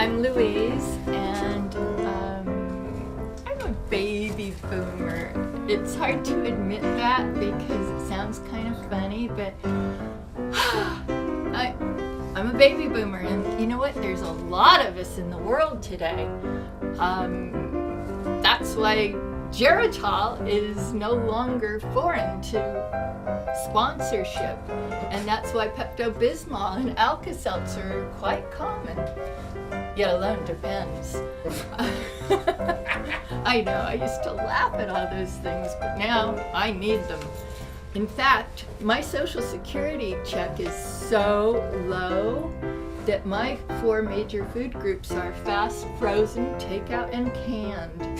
I'm Louise, and I'm a baby boomer. It's hard to admit that because it sounds kind of funny, but I'm a baby boomer, and you know what? There's a lot of us in the world today. That's why Geritol is no longer foreign to sponsorship, and that's why Pepto-Bismol and Alka-Seltzer are quite common, yet alone Depends. I know, I used to laugh at all those things, but now I need them. In fact, my Social Security check is so low that my 4 major food groups are fast, frozen, takeout, and canned.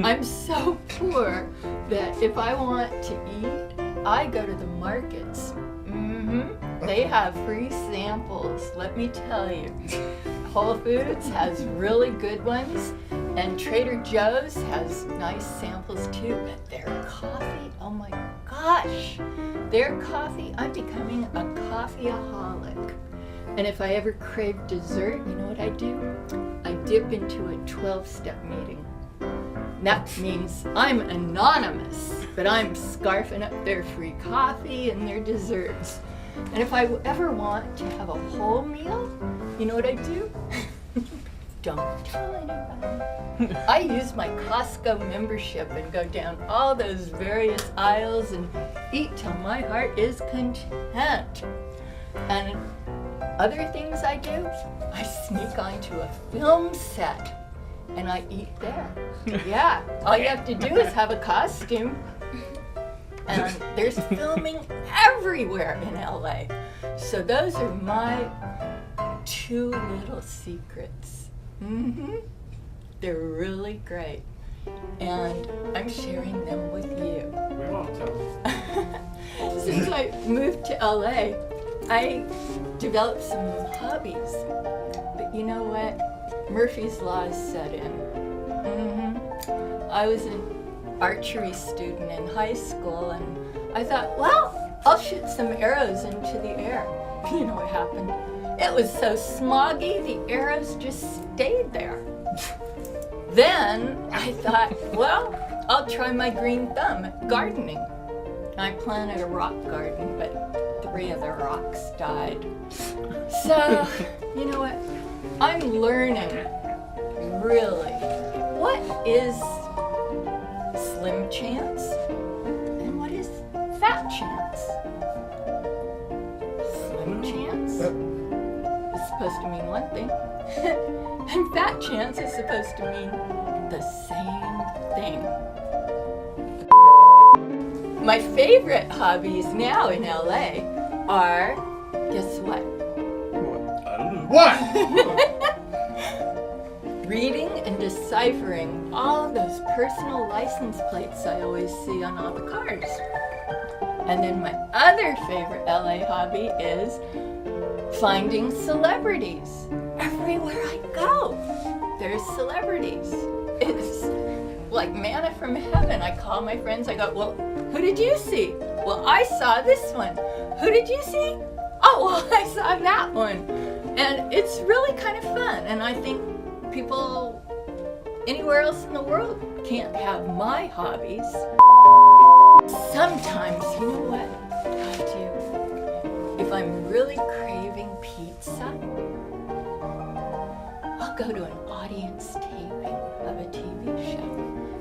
I'm so poor that if I want to eat, I go to the markets. They have free samples, let me tell you. Whole Foods has really good ones, and Trader Joe's has nice samples too, but their coffee, oh my gosh, their coffee, I'm becoming a coffeeaholic. And if I ever crave dessert, you know what I do? I dip into a 12-step meeting. That means I'm anonymous, but I'm scarfing up their free coffee and their desserts. And if I ever want to have a whole meal, you know what I do? Don't tell anybody. I use my Costco membership and go down all those various aisles and eat till my heart is content. And other things I do, I sneak onto a film set and I eat there. Yeah, all you have to do is have a costume. And there's filming everywhere in LA. So those are my 2 little secrets. They're really great. And I'm sharing them with you. We won't tell. Since I moved to LA, I developed some hobbies. But you know what? Murphy's Law set in. I was an archery student in high school, and I thought, well, I'll shoot some arrows into the air. You know what happened? It was so smoggy, the arrows just stayed there. Then I thought, well, I'll try my green thumb at gardening. I planted a rock garden, but 3 of the rocks died. So, you know what? I'm learning, really, what is slim chance and what is fat chance? Slim chance is supposed to mean one thing, and fat chance is supposed to mean the same thing. My favorite hobbies now in LA are, guess what? I don't know. What? Reading and deciphering all of those personal license plates I always see on all the cars. And then my other favorite LA hobby is finding celebrities. Everywhere I go, there's celebrities. It's like manna from heaven. I call my friends, I go, well, who did you see? Well, I saw this one. Who did you see? Oh, well, I saw that one. And it's really kind of fun. And I think people anywhere else in the world can't have my hobbies. Sometimes, you know what I do? If I'm really craving pizza, I'll go to an audience taping of a TV show,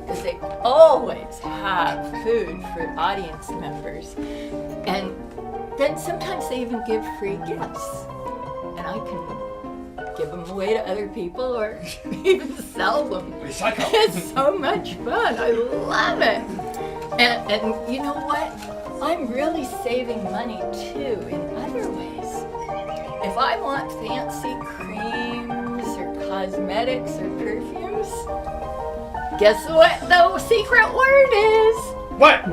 because they always have food for audience members. And then sometimes they even give free gifts, and I can give them away to other people or even sell them. Recycle. It's so much fun. I love it. And you know what? I'm really saving money too in other ways. If I want fancy creams or cosmetics or perfumes, guess what the secret word is? What?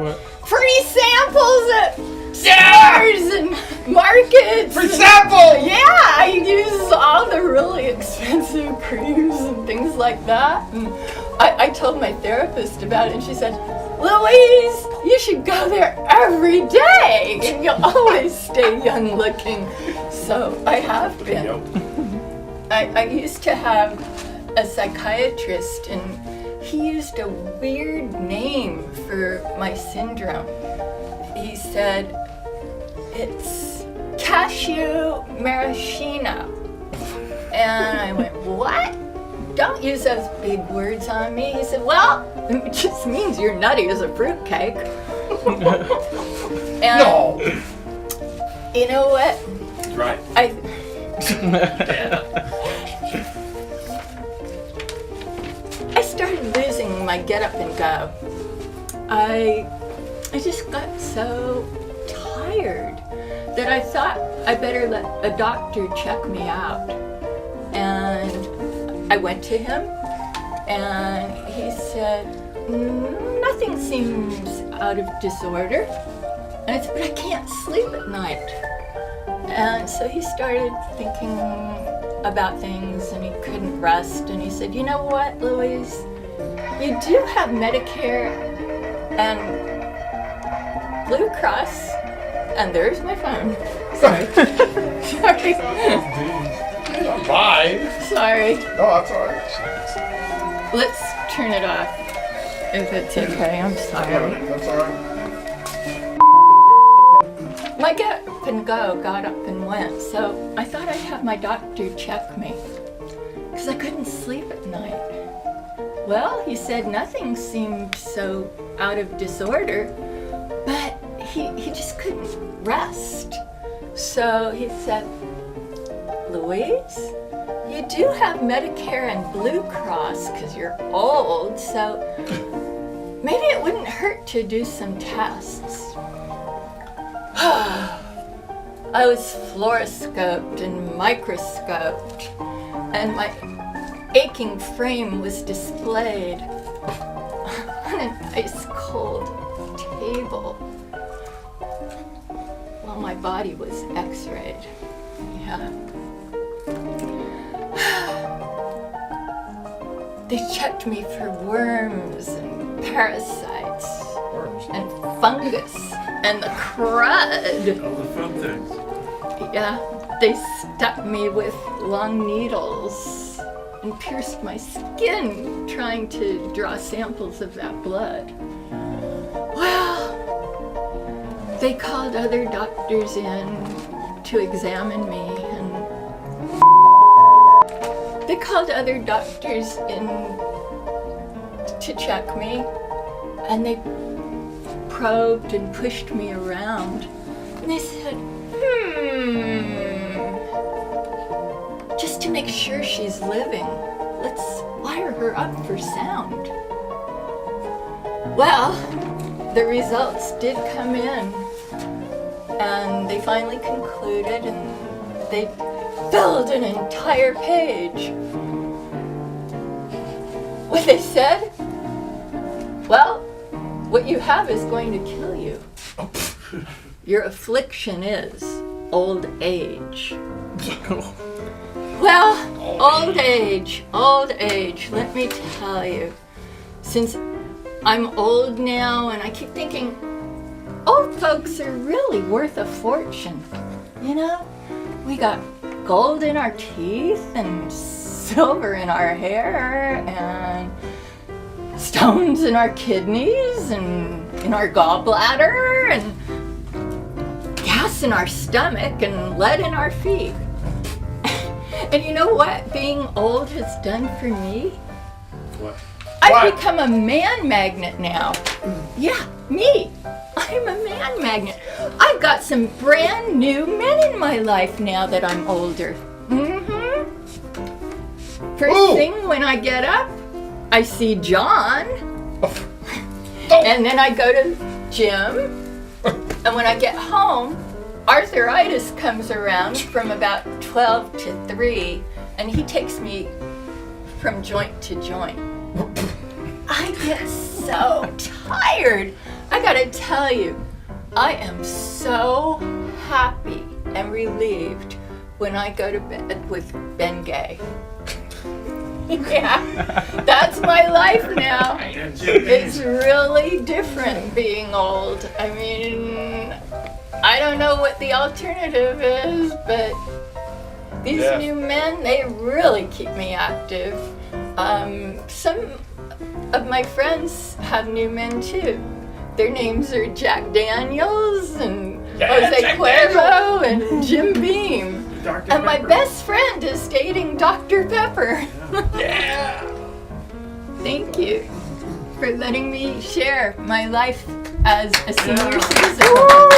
Free samples at stores and markets. Free sample! Yeah, I use all the really expensive creams and things like that. And I told my therapist about it, and she said, Louise, you should go there every day, and you'll always stay young looking. So I have been. I used to have a psychiatrist, and he used a weird name for my syndrome. He said, it's cashew maraschino. And I went, what? Don't use those big words on me. He said, well, it just means you're nutty as a fruitcake. And No. you know what? Right. I started losing my get up and go. I just got so tired that I thought I better let a doctor check me out. And I went to him, and he said, nothing seems out of disorder. And I said, but I can't sleep at night. And so he started thinking about things, and he couldn't rest. And he said, you know what, Louise? You do have Medicare and Blue Cross. And there's my phone. Sorry. Sorry. Bye. Sorry. No, that's all right. Let's turn it off. If it's okay, I'm sorry. That's all right. My get up and go got up and went, so I thought I'd have my doctor check me, because I couldn't sleep at night. Well, he said nothing seemed so out of disorder, but he just couldn't rest. So he said, Louise, you do have Medicare and Blue Cross because you're old, so maybe it wouldn't hurt to do some tests. I was fluoroscoped and microscoped, and my aching frame was displayed on an ice-cold table while my body was x-rayed. Yeah. They checked me for worms and parasites and fungus and the crud. All the fun things. Yeah, they stuck me with long needles and pierced my skin trying to draw samples of that blood. Well, they called other doctors in to examine me, and they called other doctors in to check me, and they probed and pushed me around, and they said, just to make sure she's living, let's wire her up for sound. Well, the results did come in, and they finally concluded, and they filled an entire page. What they said? Well, what you have is going to kill you. Your affliction is old age. Well, old age, let me tell you. Since I'm old now, and I keep thinking, old folks are really worth a fortune. You know, we got gold in our teeth, and silver in our hair, and stones in our kidneys, and in our gallbladder, and gas in our stomach, and lead in our feet. And you know what being old has done for me? What? I've become a man magnet now. Yeah, me. I'm a man magnet. I've got some brand new men in my life now that I'm older. First thing when I get up, I see John. And then I go to gym. And when I get home, arthritis comes around from about 12 to 3, and he takes me from joint to joint. I get so tired. I gotta tell you, I am so happy and relieved when I go to bed with Ben Gay. Yeah, that's my life now. It's really different being old. I mean, I don't know what the alternative is, but These Yeah. new men, they really keep me active. Some of my friends have new men too. Their names are Jack Daniels and Jose Jack Cuervo and Jim Beam. Dr. And my Pepper. best friend is dating Dr. Pepper. Yeah. Thank you for letting me share my life as a senior Yeah. citizen.